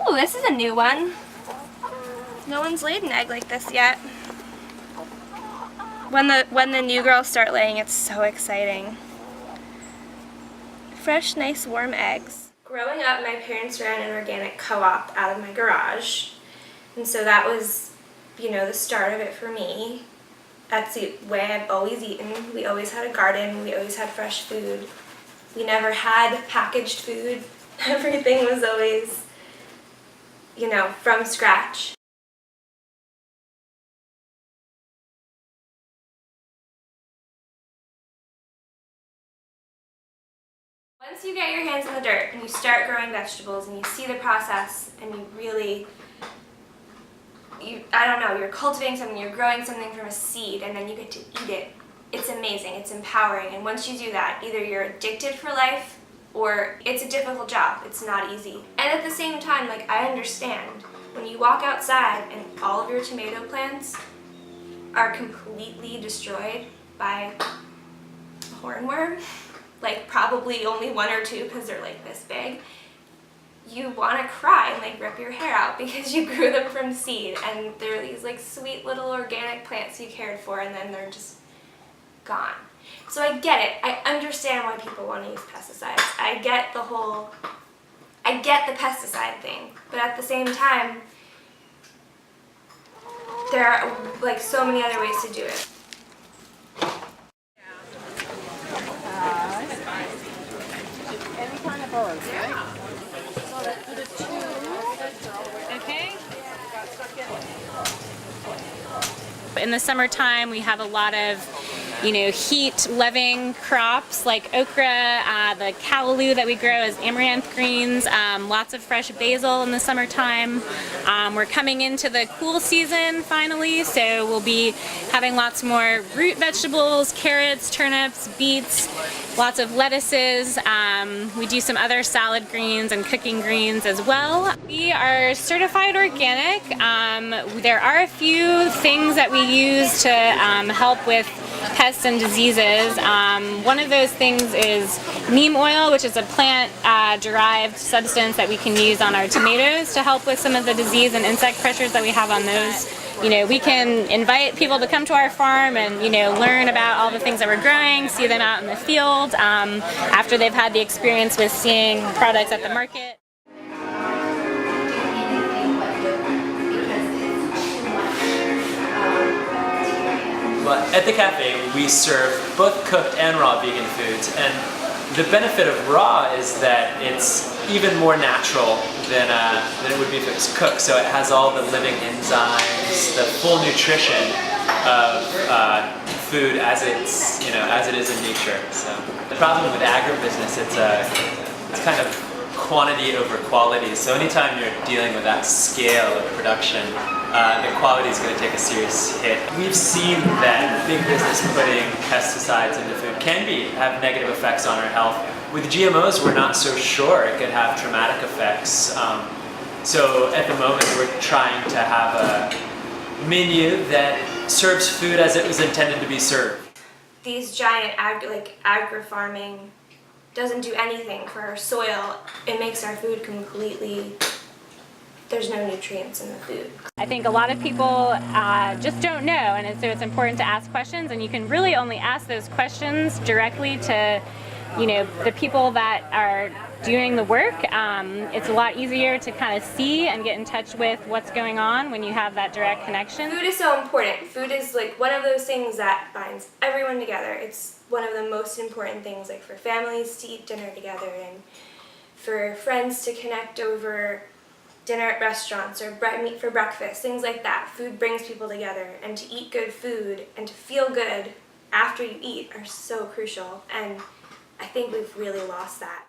Ooh, this is a new one. No one's laid an egg like this yet. When the new girls start laying, it's so exciting. Fresh, nice, warm eggs. Growing up, my parents ran an organic co-op out of my garage. And so that was, you know, the start of it for me. That's the way I've always eaten. We always had a garden. We always had fresh food. We never had packaged food. Everything was always, you know, from scratch. Once you get your hands in the dirt and you start growing vegetables and you see the process and you really, I don't know, you're cultivating something, you're growing something from a seed and then you get to eat it. It's amazing, it's empowering, and once you do that, either you're addicted for life or it's a difficult job. It's not easy. And at the same time, like, I understand when you walk outside and all of your tomato plants are completely destroyed by a hornworm, like probably only one or two because they're like this big, you want to cry and like rip your hair out because you grew them from seed and they're these like sweet little organic plants you cared for and then they're just gone. So I get it. I understand why people want to use pesticides. I get the pesticide thing, but at the same time, there are like so many other ways to do it. Any kind of bird, right? So that's for the two. Okay. In the summertime, we have a lot of, heat-loving crops like okra, the callaloo that we grow as amaranth greens, lots of fresh basil in the summertime. We're coming into the cool season finally, so we'll be having lots more root vegetables, carrots, turnips, beets, lots of lettuces. We do some other salad greens and cooking greens as well. We are certified organic. There are a few things that we use to help with pests and diseases. One of those things is neem oil, which is a plant-derived substance that we can use on our tomatoes to help with some of the disease and insect pressures that we have on those. We can invite people to come to our farm and, learn about all the things that we're growing, see them out in the field after they've had the experience with seeing products at the market. But at the cafe, we serve both cooked and raw vegan foods, and the benefit of raw is that it's even more natural than it would be if it was cooked. So it has all the living enzymes, the full nutrition of food as it's as it is in nature. So the problem with agribusiness, it's kind of quantity over quality. So anytime you're dealing with that scale of production, the quality is going to take a serious hit. We've seen that big business putting pesticides into food can have negative effects on our health. With GMOs, we're not so sure. It could have traumatic effects. So at the moment, we're trying to have a menu that serves food as it was intended to be served. These giant agri-farming doesn't do anything for our soil. It makes our food completely, there's no nutrients in the food. I think a lot of people just don't know, and so it's important to ask questions, and you can really only ask those questions directly to the people that are doing the work. It's a lot easier to kind of see and get in touch with what's going on when you have that direct connection. Food is so important. Food is like one of those things that binds everyone together. It's one of the most important things, like for families to eat dinner together and for friends to connect over dinner at restaurants or meet for breakfast, things like that. Food brings people together, and to eat good food and to feel good after you eat are so crucial, and I think we've really lost that.